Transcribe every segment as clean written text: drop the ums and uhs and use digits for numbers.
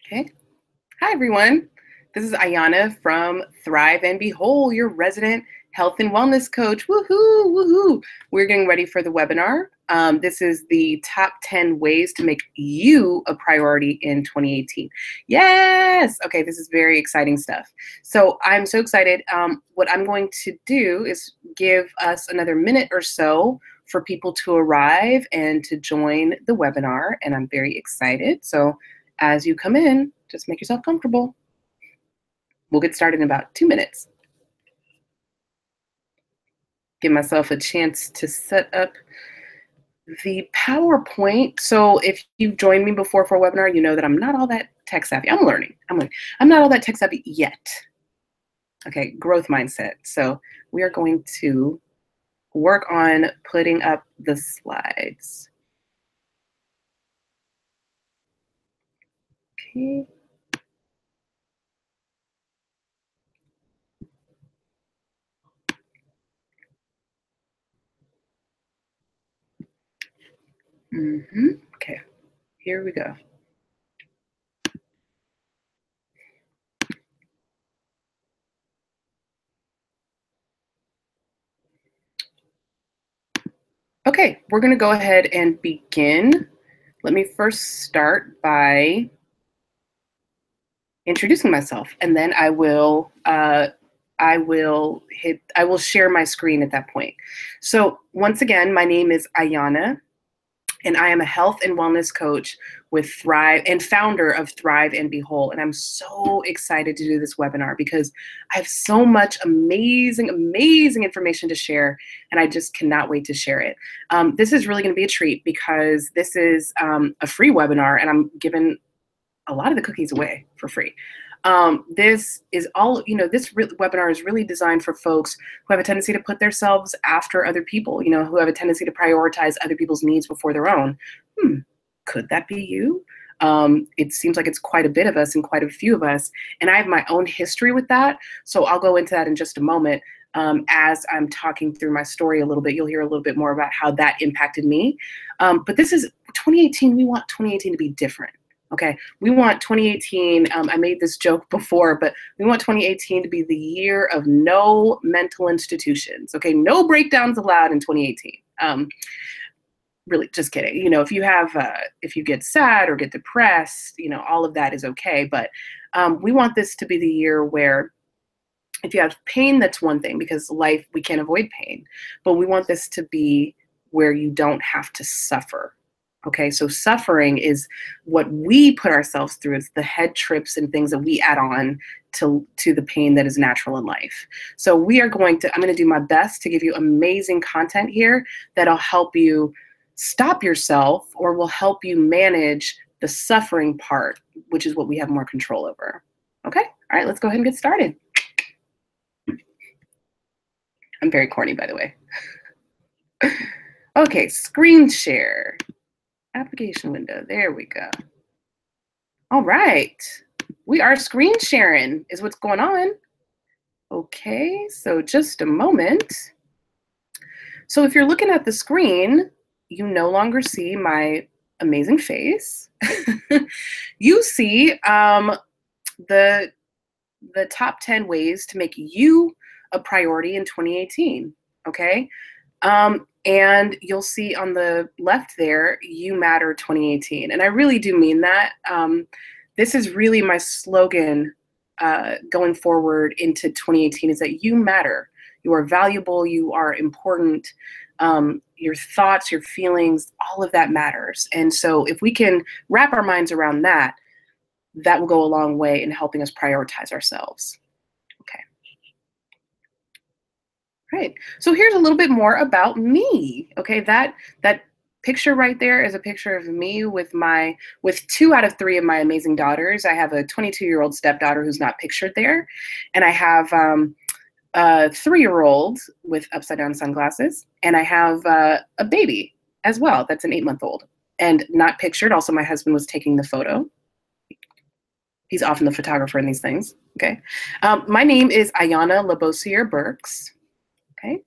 Okay. Hi, everyone. This is Ayana from Thrive and Be Whole, your resident health and wellness coach. Woohoo, woohoo. We're getting ready for the webinar. This is the top 10 ways to make you a priority in 2018. Yes. Okay, this is very exciting stuff. So I'm so excited. What I'm going to do is give us another minute or so for people to arrive and to join the webinar. And I'm very excited. So as you come in, just make yourself comfortable. We'll get started in about 2 minutes. Give myself a chance to set up the PowerPoint. So if you've joined me before for a webinar, you know that I'm not all that tech savvy. I'm learning. I'm not all that tech savvy yet. Okay, growth mindset. So we are going to work on putting up the slides. Okay. Okay, here we go. Okay, we're going to go ahead and begin. Let me first start by introducing myself, and then I will share my screen at that point. So once again, my name is Ayana, and I am a health and wellness coach with Thrive and founder of Thrive and Be Whole. And I'm so excited to do this webinar because I have so much amazing information to share, and I just cannot wait to share it. This is really going to be a treat because this is a free webinar, and I'm giving a lot of the cookies away for free. This is all, this webinar is really designed for folks who have a tendency to put themselves after other people, who have a tendency to prioritize other people's needs before their own. Could that be you? It seems like it's quite a bit of us and quite a few of us. And I have my own history with that. So I'll go into that in just a moment. As I'm talking through my story a little bit, you'll hear a little bit more about how that impacted me. But this is 2018. We want 2018 to be different. Okay, we want 2018, I made this joke before, but we want 2018 to be the year of no mental institutions. Okay, no breakdowns allowed in 2018. Really, just kidding. If you get sad or get depressed, all of that is okay. But we want this to be the year where if you have pain, that's one thing, because life, we can't avoid pain. But we want this to be where you don't have to suffer. Okay, so suffering is what we put ourselves through. It's the head trips and things that we add on to the pain that is natural in life. So I'm going to do my best to give you amazing content here that'll help you stop yourself or will help you manage the suffering part, which is what we have more control over. Okay, all right, let's go ahead and get started. I'm very corny, by the way. Okay, screen share. Application window, there we go. All right, we are screen sharing is what's going on. Okay, so just a moment. So if you're looking at the screen, you no longer see my amazing face. You see the top 10 ways to make you a priority in 2018, okay? And you'll see on the left there, You Matter 2018. And I really do mean that. This is really my slogan going forward into 2018 is that you matter. You are valuable, you are important. Your thoughts, your feelings, all of that matters. And so if we can wrap our minds around that, that will go a long way in helping us prioritize ourselves. Okay. Right. So here's a little bit more about me. Okay, that picture right there is a picture of me with 2 out of 3 of my amazing daughters. I have a 22-year-old stepdaughter who's not pictured there, and I have a 3-year-old with upside down sunglasses, and I have a baby as well. That's an 8-month-old and not pictured. Also, my husband was taking the photo. He's often the photographer in these things. Okay. My name is Ayana Labosier Burks. Okay.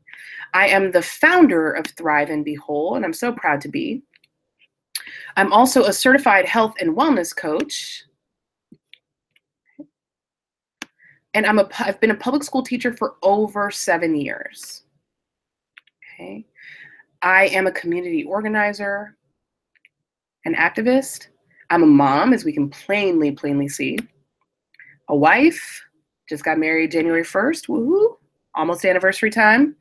I am the founder of Thrive and Be Whole, and I'm so proud to be. I'm also a certified health and wellness coach. And I've been a public school teacher for over 7 years. Okay. I am a community organizer, an activist. I'm a mom, as we can plainly see. A wife, just got married January 1st, woohoo, almost anniversary time.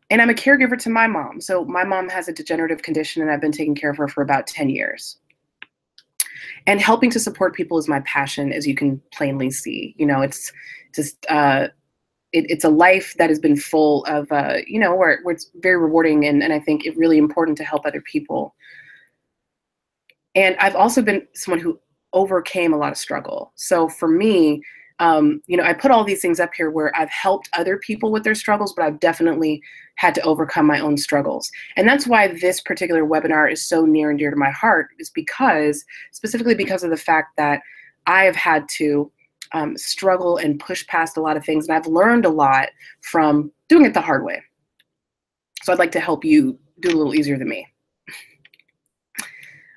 And I'm a caregiver to my mom. So my mom has a degenerative condition, and I've been taking care of her for about 10 years. And helping to support people is my passion, as you can plainly see. You know, it's just, it's a life that has been full of, you know, where it's very rewarding, and I think it's really important to help other people. And I've also been someone who overcame a lot of struggle. So for me, you know, I put all these things up here where I've helped other people with their struggles, but I've definitely had to overcome my own struggles. And that's why this particular webinar is so near and dear to my heart, is because, specifically because of the fact that I have had to struggle and push past a lot of things. And I've learned a lot from doing it the hard way. So I'd like to help you do it a little easier than me.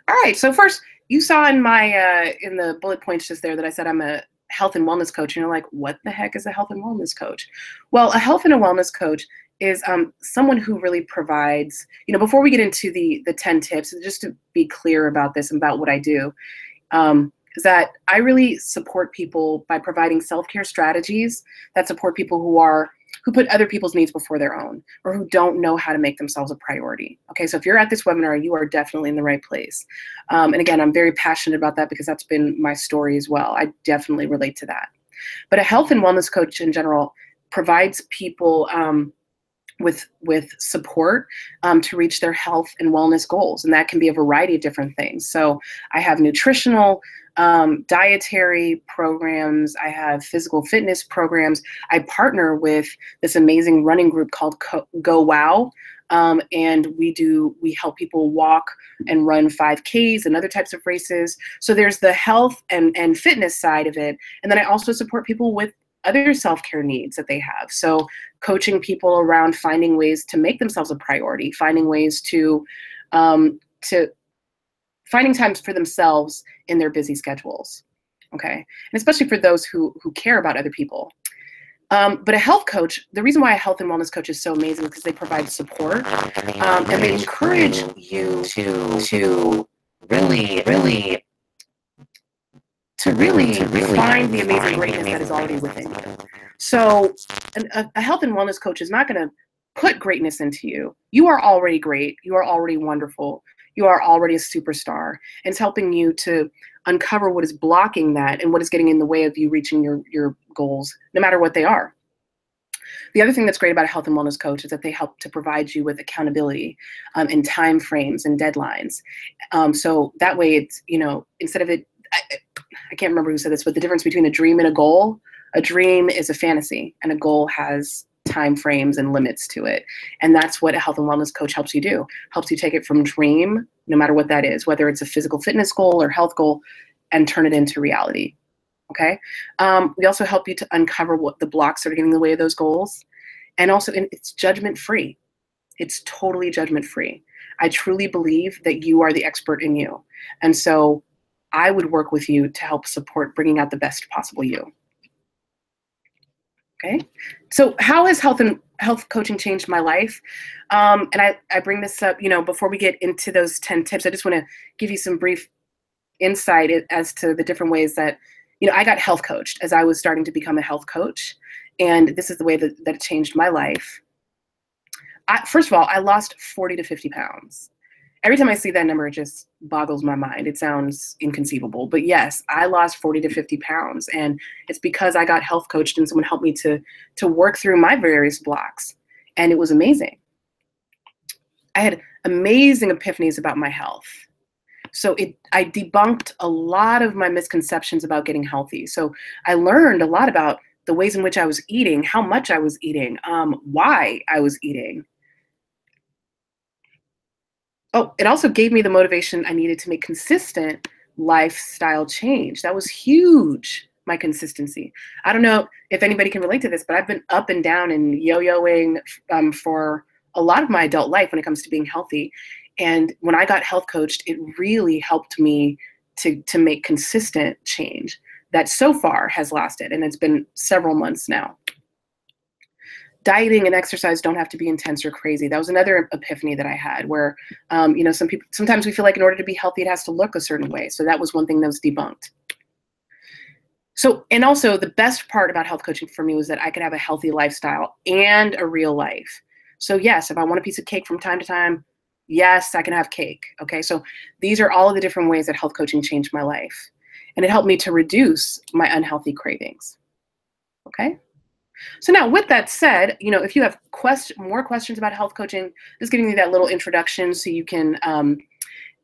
All right, so first, you saw in my in the bullet points just there that I said I'm a health and wellness coach, and you're like, what the heck is a health and wellness coach? Well, a health and a wellness coach is someone who really provides, you know, before we get into the 10 tips, just to be clear about this and about what I do, is that I really support people by providing self-care strategies that support people who put other people's needs before their own, or who don't know how to make themselves a priority. Okay, so if you're at this webinar, you are definitely in the right place. And again, I'm very passionate about that because that's been my story as well. I definitely relate to that. But a health and wellness coach in general provides people with support to reach their health and wellness goals. And that can be a variety of different things. So I have nutritional, dietary programs. I have physical fitness programs. I partner with this amazing running group called Go Wow. And we help people walk and run 5Ks and other types of races. So there's the health and fitness side of it. And then I also support people with other self-care needs that they have. So coaching people around finding ways to make themselves a priority, finding ways to finding times for themselves in their busy schedules. Okay, and especially for those who care about other people. But a health coach, the reason why a health and wellness coach is so amazing is because they provide support and they encourage you to really find the amazing greatness that is already within you. So a health and wellness coach is not going to put greatness into you. You are already great. You are already wonderful. You are already a superstar. And it's helping you to uncover what is blocking that and what is getting in the way of you reaching your goals, no matter what they are. The other thing that's great about a health and wellness coach is that they help to provide you with accountability and time frames and deadlines. So that way it's, you know, instead of it, I can't remember who said this, but the difference between a dream and a dream is a fantasy, and a goal has time frames and limits to it. And that's what a health and wellness coach helps you do. Helps you take it from dream, no matter what that is, whether it's a physical fitness goal or health goal, and turn it into reality. Okay. We also help you to uncover what the blocks that are getting in the way of those goals. And also, it's judgment free. It's totally judgment free. I truly believe that you are the expert in you. And so I would work with you to help support bringing out the best possible you. Okay, so how has health coaching changed my life? And I bring this up, you know, before we get into those 10 tips, I just want to give you some brief insight as to the different ways that, you know, I got health coached as I was starting to become a health coach. And this is the way that it changed my life. First of all, I lost 40 to 50 pounds. Every time I see that number, it just boggles my mind. It sounds inconceivable, but yes, I lost 40 to 50 pounds, and it's because I got health coached and someone helped me to work through my various blocks, and it was amazing. I had amazing epiphanies about my health. So I debunked a lot of my misconceptions about getting healthy. So I learned a lot about the ways in which I was eating, how much I was eating, why I was eating. Oh, it also gave me the motivation I needed to make consistent lifestyle change. That was huge, my consistency. I don't know if anybody can relate to this, but I've been up and down and yo-yoing for a lot of my adult life when it comes to being healthy. And when I got health coached, it really helped me to make consistent change. that so far has lasted, and it's been several months now. Dieting and exercise don't have to be intense or crazy. That was another epiphany that I had where, sometimes we feel like in order to be healthy, it has to look a certain way. So that was one thing that was debunked. So, and also the best part about health coaching for me was that I could have a healthy lifestyle and a real life. So yes, if I want a piece of cake from time to time, yes, I can have cake. Okay. So these are all of the different ways that health coaching changed my life. And it helped me to reduce my unhealthy cravings. Okay. So now with that said, if you have more questions about health coaching, just giving you that little introduction so you can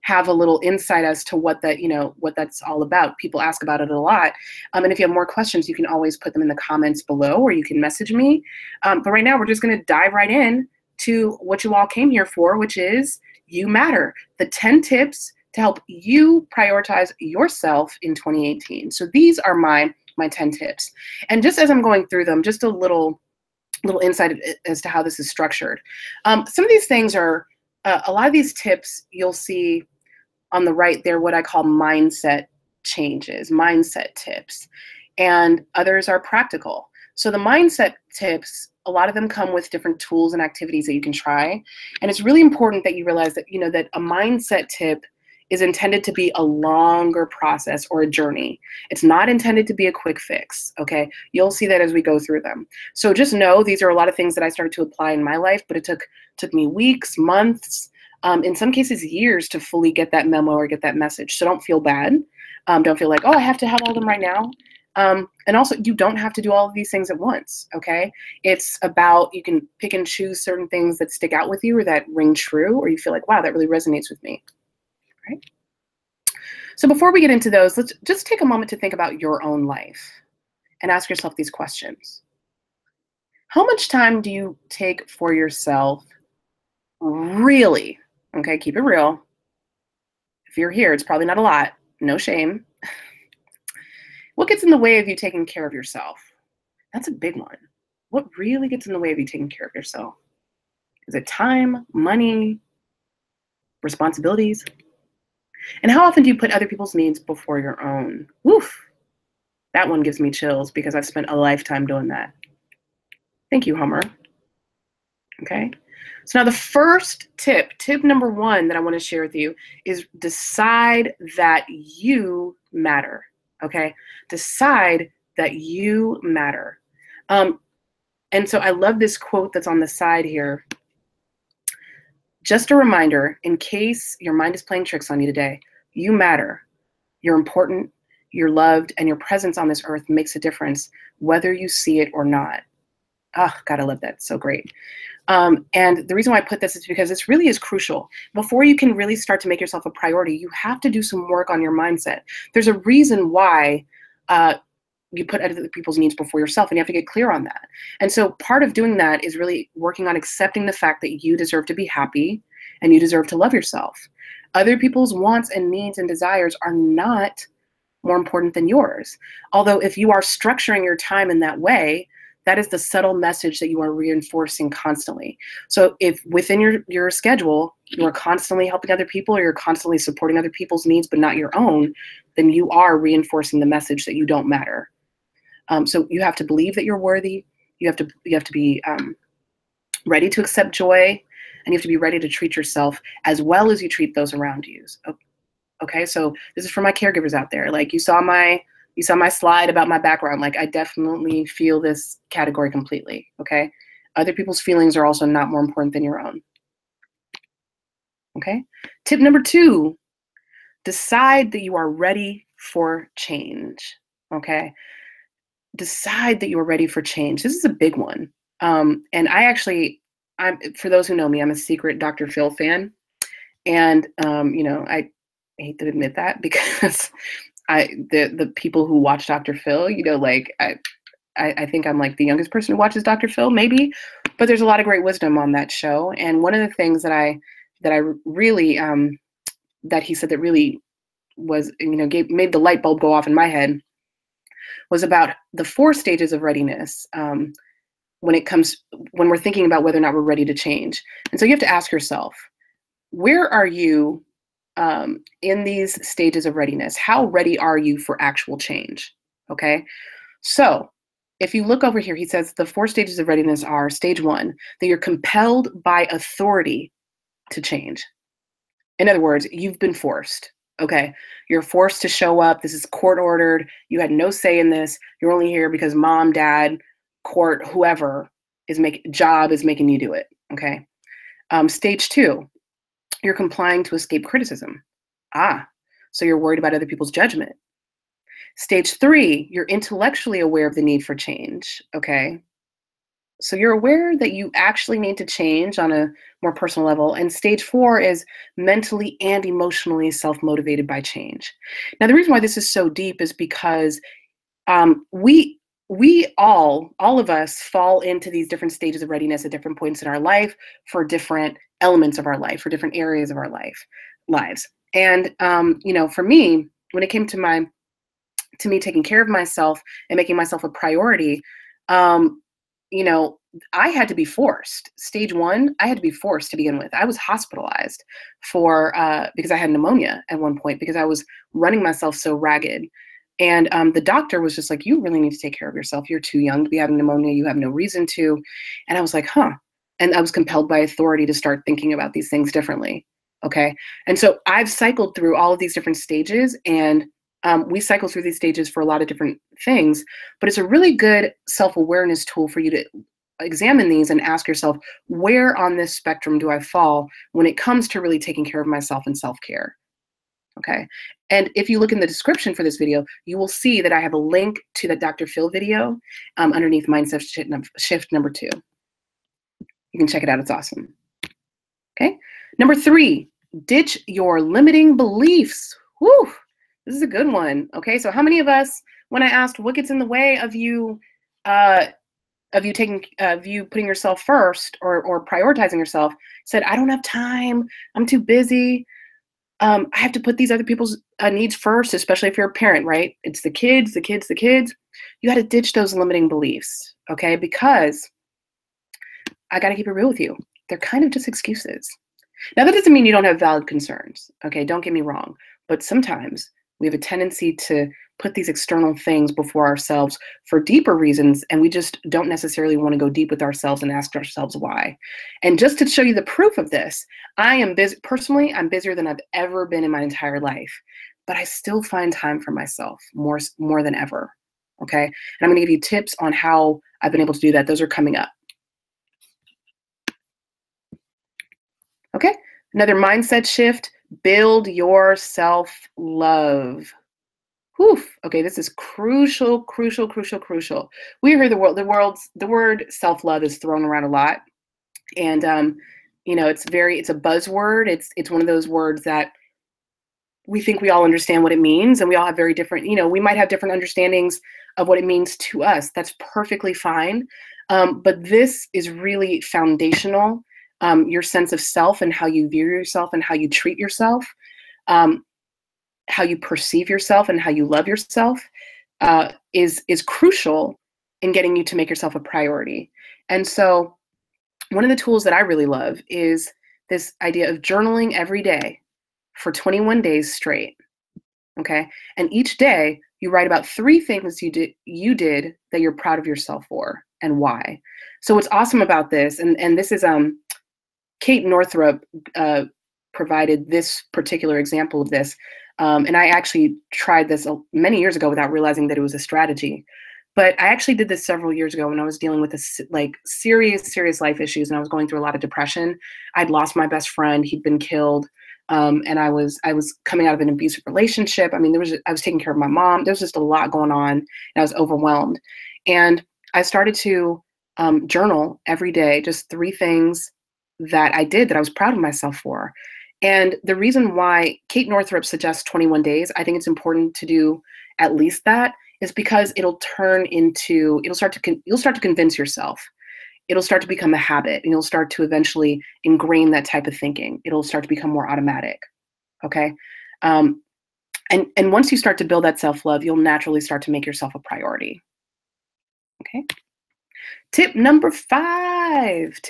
have a little insight as to what that's all about. People ask about it a lot. And if you have more questions, you can always put them in the comments below or you can message me. But right now we're just going to dive right in to what you all came here for, which is You Matter, the 10 tips to help you prioritize yourself in 2018. So these are my 10 tips. And just as I'm going through them, just a little insight as to how this is structured. Some of these things are, a lot of these tips you'll see on the right there, what I call mindset changes, mindset tips, and others are practical. So the mindset tips, a lot of them come with different tools and activities that you can try. And it's really important that you realize that, that a mindset tip is intended to be a longer process or a journey. It's not intended to be a quick fix, okay? You'll see that as we go through them. So just know these are a lot of things that I started to apply in my life, but it took me weeks, months, in some cases years to fully get that memo or get that message. So don't feel bad. Don't feel like, oh, I have to have all of them right now. And also, you don't have to do all of these things at once, okay? It's about, you can pick and choose certain things that stick out with you or that ring true, or you feel like, wow, that really resonates with me. Right? So before we get into those, let's just take a moment to think about your own life and ask yourself these questions. How much time do you take for yourself? Really? Okay, keep it real. If you're here, it's probably not a lot. No shame. What gets in the way of you taking care of yourself? That's a big one. What really gets in the way of you taking care of yourself? Is it time, money, responsibilities? And how often do you put other people's needs before your own? Woof. That one gives me chills because I've spent a lifetime doing that. Thank you, Homer. Okay. So now the first tip number 1 that I want to share with you is decide that you matter. Okay. Decide that you matter. And so I love this quote that's on the side here. Just a reminder, in case your mind is playing tricks on you today, you matter. You're important, you're loved, and your presence on this earth makes a difference, whether you see it or not. Oh, God, I love that. So great. And the reason why I put this is because this really is crucial. Before you can really start to make yourself a priority, you have to do some work on your mindset. There's a reason why you put other people's needs before yourself, and you have to get clear on that. And so part of doing that is really working on accepting the fact that you deserve to be happy and you deserve to love yourself. Other people's wants and needs and desires are not more important than yours. Although if you are structuring your time in that way, that is the subtle message that you are reinforcing constantly. So if within your schedule, you are constantly helping other people or you're constantly supporting other people's needs but not your own, then you are reinforcing the message that you don't matter. So you have to believe that you're worthy. You have to be ready to accept joy, and you have to be ready to treat yourself as well as you treat those around you. Okay, so this is for my caregivers out there. Like you saw my slide about my background. Like I definitely feel this category completely. Okay, other people's feelings are also not more important than your own. Okay, tip number 2: decide that you are ready for change. Okay. Decide that you are ready for change. This is a big one. And I'm for those who know me, I'm a secret Dr. Phil fan. And I hate to admit that because the people who watch Dr. Phil, I think I'm like the youngest person who watches Dr. Phil, maybe, but there's a lot of great wisdom on that show. And one of the things that I really that he said that really was, made the light bulb go off in my head was about the 4 stages of readiness when we're thinking about whether or not we're ready to change. And so you have to ask yourself, where are you in these stages of readiness? How ready are you for actual change? Okay. So if you look over here, he says the 4 stages of readiness are stage 1, that you're compelled by authority to change. In other words, you've been forced. Okay. You're forced to show up. This is court ordered. You had no say in this. You're only here because mom, dad, court, whoever is making you do it. Okay. Stage 2, you're complying to escape criticism. So you're worried about other people's judgment. Stage 3, you're intellectually aware of the need for change. Okay. So you're aware that you actually need to change on a more personal level. And stage 4 is mentally and emotionally self-motivated by change. Now, the reason why this is so deep is because we all of us fall into these different stages of readiness at different points in our life for different elements of our life, for different areas of our lives. And for me, when it came to me taking care of myself and making myself a priority, um, you know, I had to be forced. Stage 1, I had to be forced to begin with. I was hospitalized for because I had pneumonia at one point because I was running myself so ragged. And the doctor was just like, "You really need to take care of yourself. You're too young to be having pneumonia. You have no reason to." And I was like, "Huh." And I was compelled by authority to start thinking about these things differently. Okay. And so I've cycled through all of these different stages, and we cycle through these stages for a lot of different things, but it's a really good self-awareness tool for you to examine these and ask yourself, where on this spectrum do I fall when it comes to really taking care of myself and self-care? Okay. And if you look in the description for this video, you will see that I have a link to the Dr. Phil video underneath Mindset Shift number 2. You can check it out. It's awesome. Okay. Number 3, ditch your limiting beliefs. Whew. This is a good one. Okay. So how many of us, when I asked what gets in the way of you putting yourself first or prioritizing yourself, said, "I don't have time. I'm too busy. I have to put these other people's needs first," especially if you're a parent, right? It's the kids, the kids, the kids. You got to ditch those limiting beliefs. Okay. Because I got to keep it real with you. They're kind of just excuses. Now, that doesn't mean you don't have valid concerns. Okay. Don't get me wrong. But sometimes we have a tendency to put these external things before ourselves for deeper reasons, and we just don't necessarily want to go deep with ourselves and ask ourselves why. And just to show you the proof of this, I am busy. Personally, I'm busier than I've ever been in my entire life, but I still find time for myself more than ever. Okay. And I'm going to give you tips on how I've been able to do that. Those are coming up. Okay. Another mindset shift: build your self-love. Whew. Okay, this is crucial, crucial, crucial, crucial. We hear the word self-love is thrown around a lot. And it's a buzzword. It's one of those words that we think we all understand what it means, and we all have very different, we might have different understandings of what it means to us. That's perfectly fine. But this is really foundational. Your sense of self and how you view yourself and how you treat yourself, how you perceive yourself and how you love yourself is crucial in getting you to make yourself a priority. And so one of the tools that I really love is this idea of journaling every day for 21 days straight. Okay. And each day you write about 3 things you did that you're proud of yourself for and why. So what's awesome about this, and this is Kate Northrup provided this particular example of this. And I actually tried this many years ago without realizing that it was a strategy. But I actually did this several years ago when I was dealing with serious life issues, and I was going through a lot of depression. I'd lost my best friend; he'd been killed, and I was coming out of an abusive relationship. I mean, I was taking care of my mom. There was just a lot going on, and I was overwhelmed. And I started to journal every day, just 3 things that I did that I was proud of myself for. And the reason why Kate Northrup suggests 21 days, I think it's important to do at least that, is because you'll start to convince yourself. It'll start to become a habit, and you'll start to eventually ingrain that type of thinking. It'll start to become more automatic. Okay. And once you start to build that self-love, you'll naturally start to make yourself a priority. Okay. Tip number 5,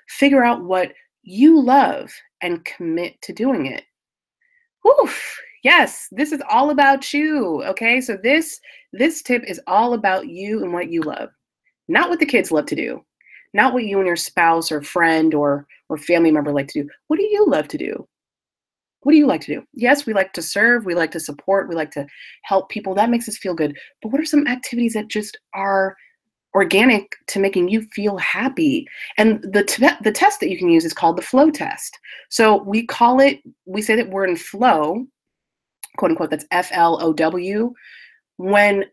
figure out what you love and commit to doing it. Whew, Yes, this is all about you. Okay. So this tip is all about you and what you love, not what the kids love to do, not what you and your spouse or friend or family member like to do. What do you love to do? What do you like to do? Yes, we like to serve, we like to support, we like to help people. That makes us feel good. But what are some activities that just are organic to making you feel happy? And the test that you can use is called the flow test. So we say that we're in flow, quote unquote, that's FLOW, when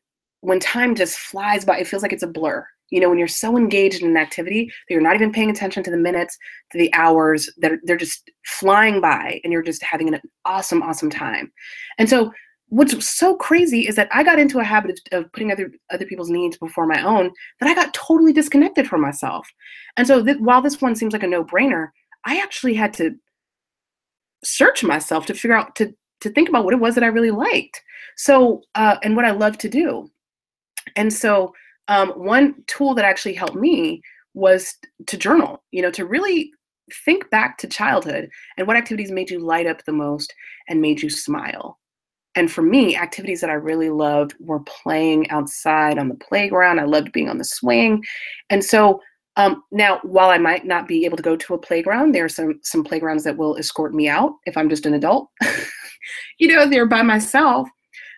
time just flies by. It feels like it's a blur. When you're so engaged in an activity that you're not even paying attention to the minutes, to the hours, that they're just flying by, and you're just having an awesome, awesome time. And so what's so crazy is that I got into a habit of putting other people's needs before my own, that I got totally disconnected from myself. And so while this one seems like a no-brainer, I actually had to search myself to figure out, to think about what it was that I really liked. So, and what I love to do. And so, one tool that actually helped me was to journal, to really think back to childhood and what activities made you light up the most and made you smile. And for me, activities that I really loved were playing outside on the playground. I loved being on the swing. And so, now, while I might not be able to go to a playground, there are some playgrounds that will escort me out if I'm just an adult. They're by myself.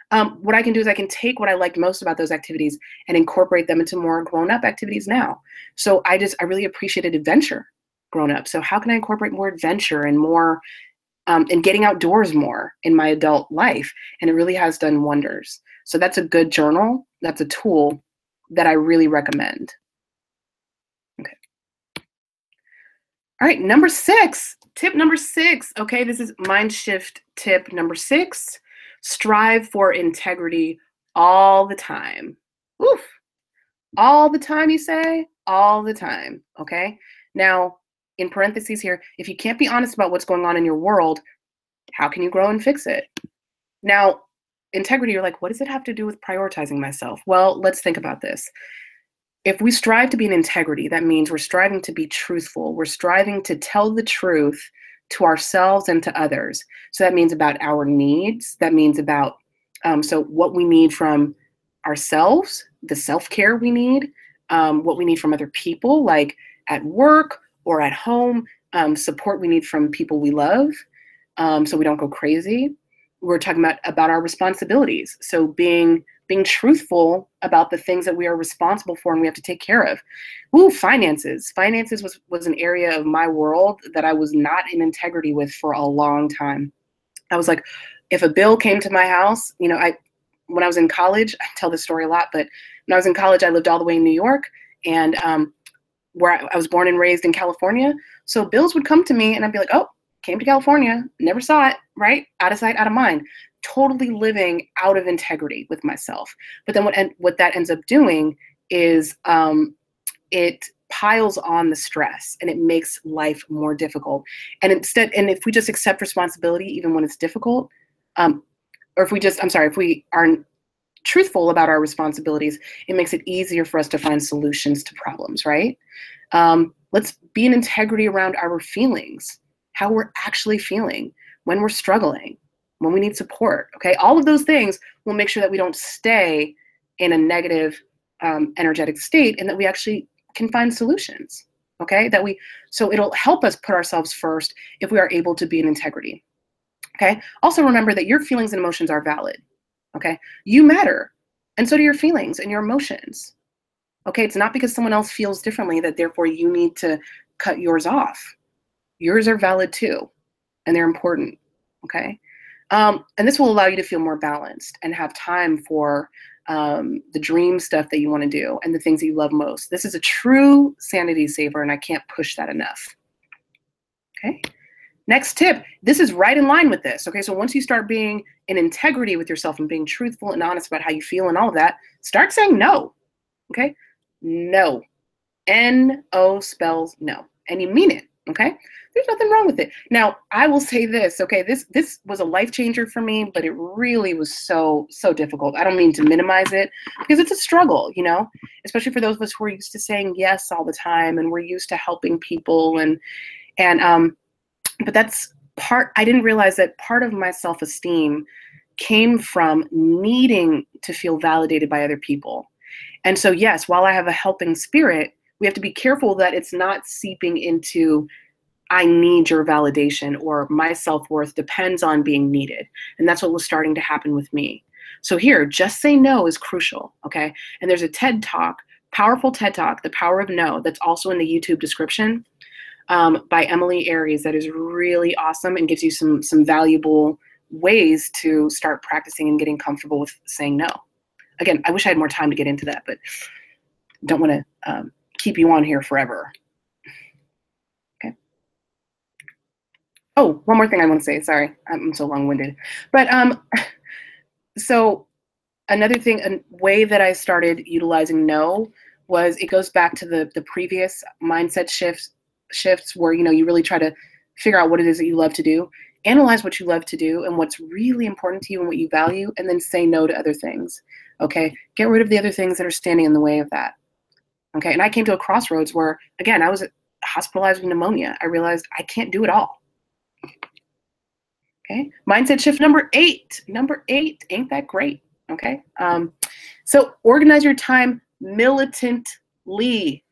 What I can do is I can take what I liked most about those activities and incorporate them into more grown-up activities now. So I really appreciated adventure growing up. So how can I incorporate more adventure and more and getting outdoors more in my adult life? And it really has done wonders. So that's a good journal. That's a tool that I really recommend. Okay. All right, tip number 6. Okay, this is mind shift tip number 6. Strive for integrity all the time. Oof. All the time, you say? All the time, okay? Now, in parentheses here, if you can't be honest about what's going on in your world, how can you grow and fix it? Now, integrity, you're like, what does it have to do with prioritizing myself? Well, let's think about this. If we strive to be in integrity, that means we're striving to be truthful. We're striving to tell the truth to ourselves and to others. So that means about our needs. That means about so what we need from ourselves, the self-care we need, what we need from other people, like at work or at home, support we need from people we love, so we don't go crazy. We're talking about our responsibilities. So being truthful about the things that we are responsible for and we have to take care of. Ooh, finances. Finances was an area of my world that I was not in integrity with for a long time. I was like, if a bill came to my house, when I was in college, I tell this story a lot, but when I was in college, I lived all the way in New York, and where I was born and raised in California. So bills would come to me and I'd be like, oh, came to California, never saw it, right? Out of sight, out of mind. Totally living out of integrity with myself. But then what that ends up doing is it piles on the stress and it makes life more difficult. And if we just accept responsibility, even when it's difficult, or if we aren't truthful about our responsibilities, it makes it easier for us to find solutions to problems, right? Let's be in integrity around our feelings, how we're actually feeling, when we're struggling, when we need support, okay? All of those things will make sure that we don't stay in a negative energetic state, and that we actually can find solutions, okay? So it'll help us put ourselves first if we are able to be in integrity, okay? Also remember that your feelings and emotions are valid, okay? You matter, and so do your feelings and your emotions, okay? It's not because someone else feels differently that therefore you need to cut yours off. Yours are valid too, and they're important, okay? And this will allow you to feel more balanced and have time for the dream stuff that you want to do and the things that you love most. This is a true sanity saver, and I can't push that enough. Okay. Next tip. This is right in line with this. Okay. So once you start being in integrity with yourself and being truthful and honest about how you feel and all of that, start saying no. Okay. No. N-O spells no. And you mean it. Okay. There's nothing wrong with it. Now, I will say this, okay, this was a life changer for me, but it really was so difficult. I don't mean to minimize it, because it's a struggle, especially for those of us who are used to saying yes all the time, and we're used to helping people, but I didn't realize that part of my self-esteem came from needing to feel validated by other people. And so, yes, while I have a helping spirit, we have to be careful that it's not seeping into, I need your validation, or my self-worth depends on being needed. And that's what was starting to happen with me. So here, just say no is crucial, okay? And there's a TED Talk, powerful TED Talk, The Power of No, that's also in the YouTube description, by Emily Aries, that is really awesome and gives you some valuable ways to start practicing and getting comfortable with saying no. Again, I wish I had more time to get into that, but don't want to keep you on here forever. Okay. Oh, one more thing I want to say. Sorry, I'm so long-winded. But so another thing, a way that I started utilizing no was, it goes back to the previous mindset shifts where, you know, you really try to figure out what it is that you love to do, analyze what you love to do and what's really important to you and what you value, and then say no to other things. Okay, get rid of the other things that are standing in the way of that. Okay, and I came to a crossroads where, again, I was hospitalized with pneumonia. I realized I can't do it all. Okay, mindset shift number 8. Number 8, ain't that great? Okay, so organize your time militantly.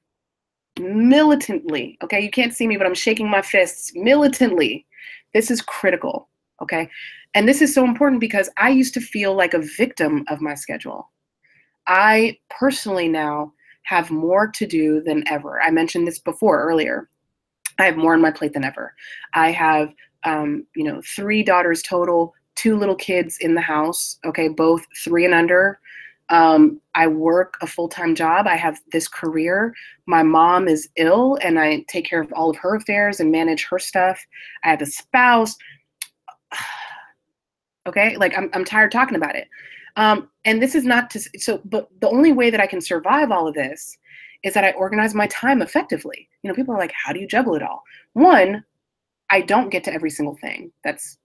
Militantly. Okay, you can't see me, but I'm shaking my fists. Militantly. This is critical. Okay, and this is so important because I used to feel like a victim of my schedule. I personally now have more to do than ever. I mentioned this before earlier. I have more on my plate than ever. I have, 3 daughters total, 2 little kids in the house, okay, both 3 and under. I work a full-time job. I have this career. My mom is ill and I take care of all of her affairs and manage her stuff. I have a spouse. Okay, like I'm tired talking about it. And this is not to, but the only way that I can survive all of this is that I organize my time effectively. You know, people are like, how do you juggle it all? One, I don't get to every single thing. That's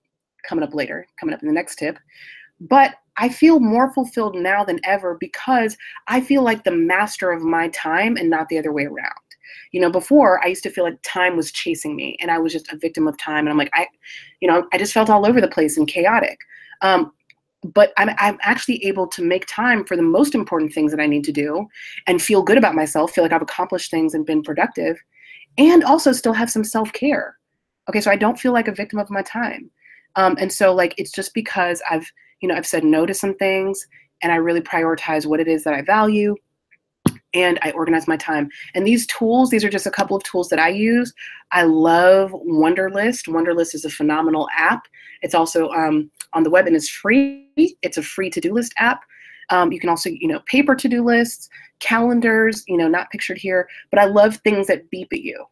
coming up later, coming up in the next tip. But I feel more fulfilled now than ever because I feel like the master of my time and not the other way around. You know, before I used to feel like time was chasing me and I was just a victim of time. And I'm like, I just felt all over the place and chaotic. But I'm actually able to make time for the most important things that I need to do and feel good about myself, feel like I've accomplished things and been productive, and also still have some self-care. Okay, so I don't feel like a victim of my time. And so like, it's just because I've said no to some things and I really prioritize what it is that I value, and I organize my time. And these tools, these are just a couple of tools that I use. I love Wunderlist. Wunderlist is a phenomenal app. It's also on the web and it's free. It's a free to-do list app. You can also, paper to-do lists, calendars, not pictured here, but I love things that beep at you.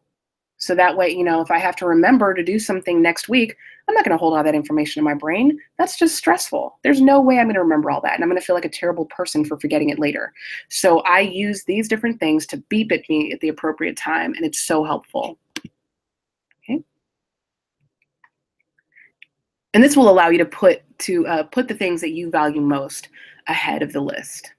So that way, if I have to remember to do something next week, I'm not going to hold all that information in my brain. That's just stressful. There's no way I'm going to remember all that. And I'm going to feel like a terrible person for forgetting it later. So I use these different things to beep at me at the appropriate time. And it's so helpful. Okay. And this will allow you to put the things that you value most ahead of the list.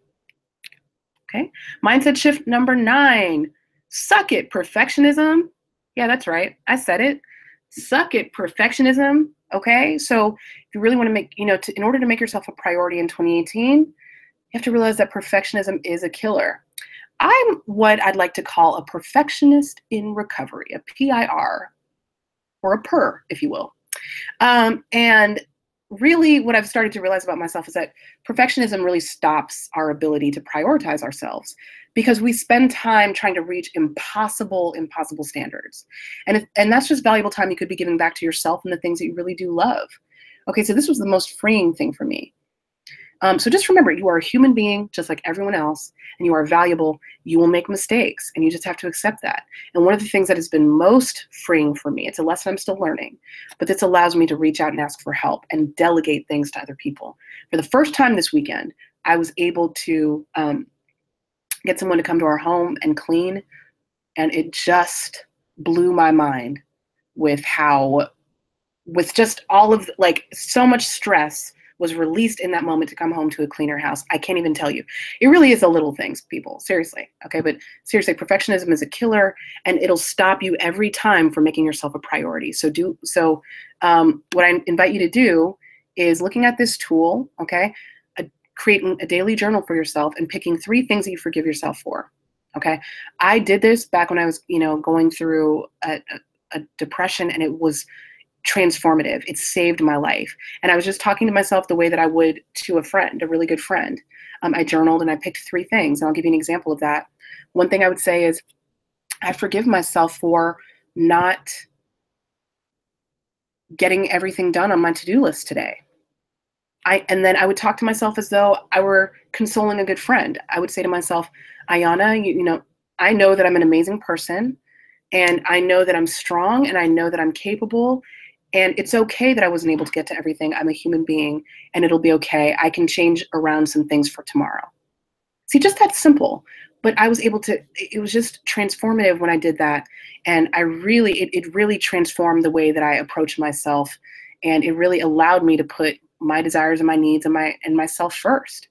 Okay. Mindset shift number 9, suck it, perfectionism. Yeah, that's right. I said it. Suck it, perfectionism. Okay. So if you really want to make, in order to make yourself a priority in 2018, you have to realize that perfectionism is a killer. I'm what I'd like to call a perfectionist in recovery, a PIR, or a PER, if you will. And really what I've started to realize about myself is that perfectionism really stops our ability to prioritize ourselves, because we spend time trying to reach impossible standards. And that's just valuable time you could be giving back to yourself and the things that you really do love. Okay, so this was the most freeing thing for me. So just remember, you are a human being just like everyone else, and you are valuable. You will make mistakes, and you just have to accept that. And one of the things that has been most freeing for me, it's a lesson I'm still learning, but this allows me to reach out and ask for help and delegate things to other people. For the first time this weekend, I was able to get someone to come to our home and clean, and it just blew my mind with just all of, like, so much stress was released in that moment to come home to a cleaner house. I can't even tell you. It really is the little things, people. Seriously. Okay. But seriously, perfectionism is a killer, and it'll stop you every time from making yourself a priority. What I invite you to do is looking at this tool, okay, creating a daily journal for yourself and picking 3 things that you forgive yourself for. Okay. I did this back when I was, going through a depression, and it was transformative. It saved my life. And I was just talking to myself the way that I would to a friend, a really good friend. I journaled and I picked 3 things, and I'll give you an example of that. One thing I would say is I forgive myself for not getting everything done on my to-do list today. And then I would talk to myself as though I were consoling a good friend. I would say to myself, Ayana, I know that I'm an amazing person, and I know that I'm strong, and I know that I'm capable, and it's okay that I wasn't able to get to everything. I'm a human being, and it'll be okay. I can change around some things for tomorrow. See, just that simple. But I was able to, it was just transformative when I did that. And it really transformed the way that I approach myself. And it really allowed me to put my desires and my needs and myself first.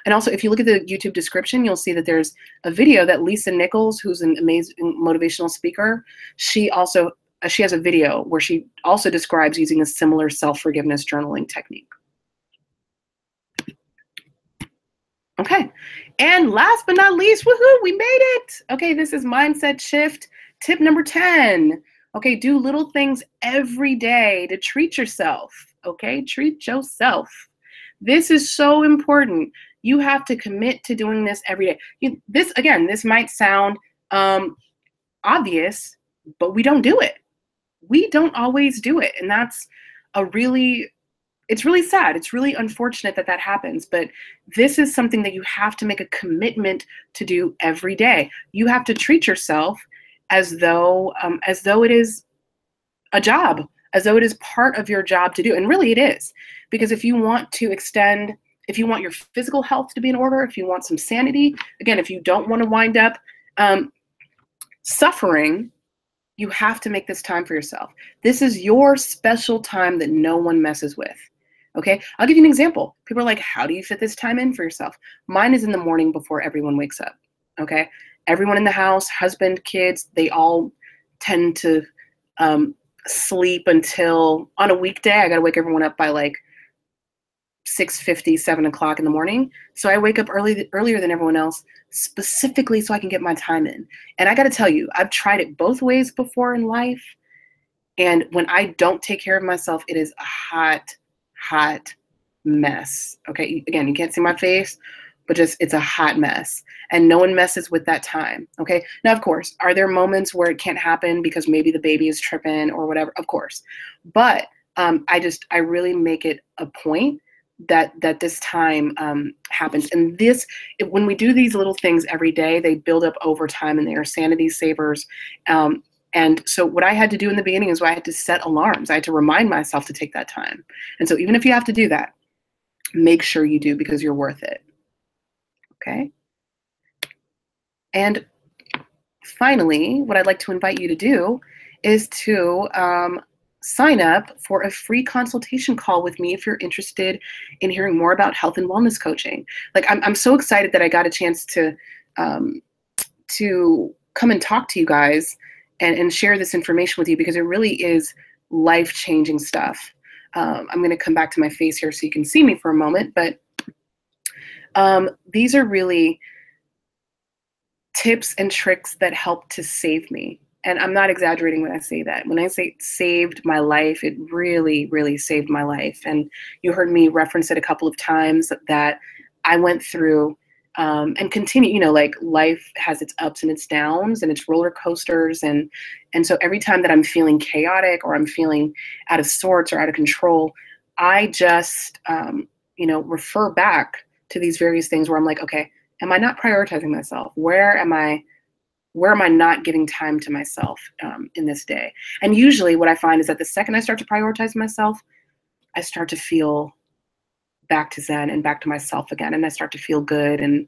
And also, if you look at the YouTube description, you'll see that there's a video that Lisa Nichols, who's an amazing motivational speaker, she has a video where she also describes using a similar self-forgiveness journaling technique. Okay. And last but not least, woohoo, we made it. Okay, this is mindset shift. Tip number 10. Okay, do little things every day to treat yourself. Okay, treat yourself. This is so important. You have to commit to doing this every day. This might sound obvious, but we don't do it. We don't always do it. And that's it's really sad. It's really unfortunate that happens, but this is something that you have to make a commitment to do every day. You have to treat yourself as though it is a job, as though it is part of your job to do. And really it is, because if you want your physical health to be in order, if you want some sanity, again, if you don't want to wind up suffering, you have to make this time for yourself. This is your special time that no one messes with. Okay, I'll give you an example. People are like, how do you fit this time in for yourself? Mine is in the morning before everyone wakes up. Okay, everyone in the house, husband, kids, they all tend to sleep until, on a weekday, I got to wake everyone up by like 6:50, 7 o'clock in the morning. So I wake up earlier than everyone else, specifically so I can get my time in. And I got to tell you, I've tried it both ways before in life. And when I don't take care of myself, it is a hot mess. Okay, again, you can't see my face, but it's a hot mess, and no one messes with that time. Okay, now of course, are there moments where it can't happen because maybe the baby is tripping or whatever? Of course, but I really make it a point that this time happens. And when we do these little things every day, they build up over time, and they are sanity savers. And so what I had to do in the beginning is I had to set alarms. I had to remind myself to take that time. And so even if you have to do that, make sure you do, because you're worth it. Okay? And finally, what I'd like to invite you to do is to sign up for a free consultation call with me if you're interested in hearing more about health and wellness coaching. Like, I'm so excited that I got a chance to come and talk to you guys and share this information with you, because it really is life-changing stuff. I'm going to come back to my face here so you can see me for a moment, but these are really tips and tricks that help to save me. And I'm not exaggerating when I say that. When I say saved my life, it really, really saved my life. And you heard me reference it a couple of times that I went through and continue, like life has its ups and its downs and its roller coasters. And so every time that I'm feeling chaotic or I'm feeling out of sorts or out of control, I just, refer back to these various things where I'm like, okay, am I not prioritizing myself? Where am I not giving time to myself in this day? And usually what I find is that the second I start to prioritize myself, I start to feel back to Zen and back to myself again. And I start to feel good and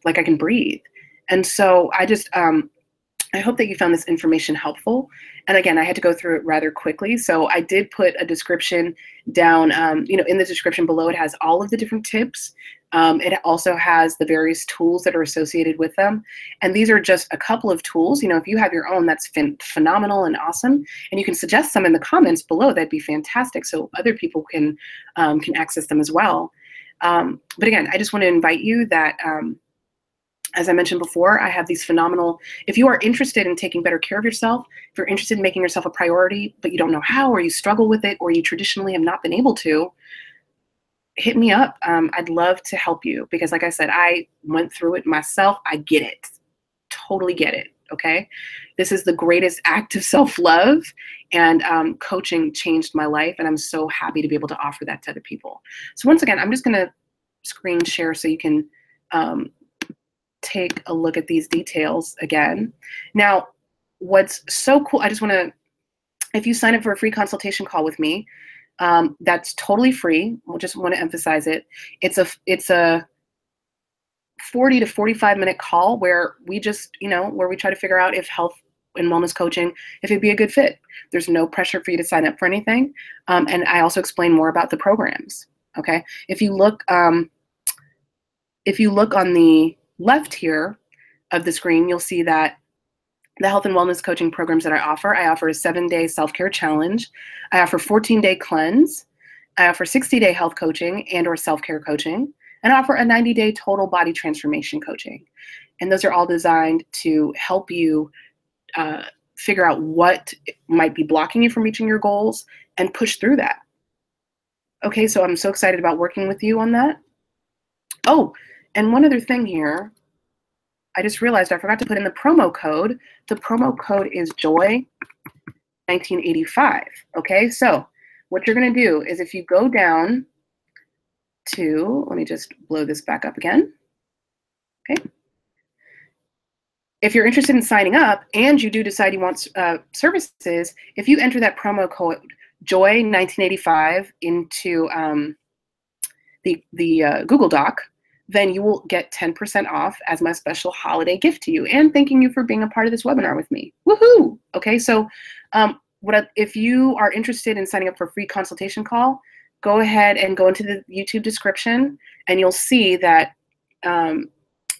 like I can breathe. And so I just, I hope that you found this information helpful. And again, I had to go through it rather quickly. So I did put a description down, in the description below. It has all of the different tips. It also has the various tools that are associated with them. And these are just a couple of tools. If you have your own, that's phenomenal and awesome. And you can suggest some in the comments below. That'd be fantastic. So other people can access them as well. But again, I just want to invite you that, as I mentioned before, I have these phenomenal, if you are interested in taking better care of yourself, if you're interested in making yourself a priority, but you don't know how, or you struggle with it, or you traditionally have not been able to, hit me up. I'd love to help you because like I said, I went through it myself. I get it. Totally get it. Okay. This is the greatest act of self-love, and coaching changed my life. And I'm so happy to be able to offer that to other people. So once again, I'm just going to screen share so you can take a look at these details again. Now, what's so cool, I just want to, if you sign up for a free consultation call with me, that's totally free. I just want to emphasize it. It's a 40 to 45 minute call where we just, where we try to figure out if health and wellness coaching, if it'd be a good fit. There's no pressure for you to sign up for anything. And I also explain more about the programs. Okay. If you look on the left here of the screen, you'll see that the health and wellness coaching programs that I offer a 7-day self-care challenge. I offer 14-day cleanse. I offer 60-day health coaching and or self-care coaching. And I offer a 90-day total body transformation coaching. And those are all designed to help you figure out what might be blocking you from reaching your goals and push through that. Okay, so I'm so excited about working with you on that. Oh, and one other thing here. I just realized I forgot to put in the promo code. The promo code is JOY1985. Okay, so what you're going to do is if you go down to, let me just blow this back up again. Okay. If you're interested in signing up and you do decide you want services, if you enter that promo code JOY1985 into the Google Doc, then you will get 10% off as my special holiday gift to you and thanking you for being a part of this webinar with me. Woohoo! Okay, so if you are interested in signing up for a free consultation call, go ahead and go into the YouTube description and you'll see that in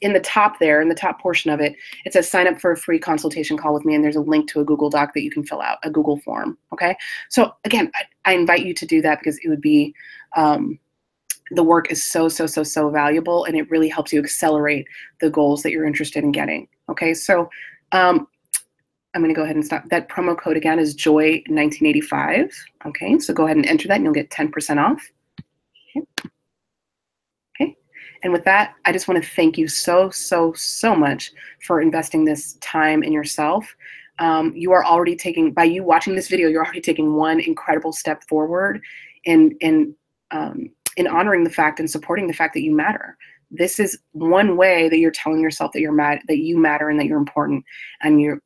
the top there, in the top portion of it, it says sign up for a free consultation call with me, and there's a link to a Google Doc that you can fill out, a Google form, okay? So again, I invite you to do that because it would be, the work is so valuable, and it really helps you accelerate the goals that you're interested in getting. Okay, so I'm going to go ahead and stop. That promo code again is JOY1985. Okay, so go ahead and enter that, and you'll get 10% off. Okay, and with that, I just want to thank you so much for investing this time in yourself. You are already taking, by you watching this video, you're already taking one incredible step forward in honoring the fact and supporting the fact that you matter. This is one way that you're telling yourself that that you matter and that you're important and you're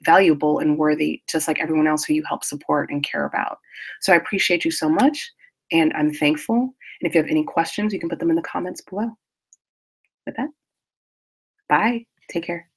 valuable and worthy, just like everyone else who you help support and care about. So I appreciate you so much, and I'm thankful. And if you have any questions, you can put them in the comments below. With that, bye. Take care.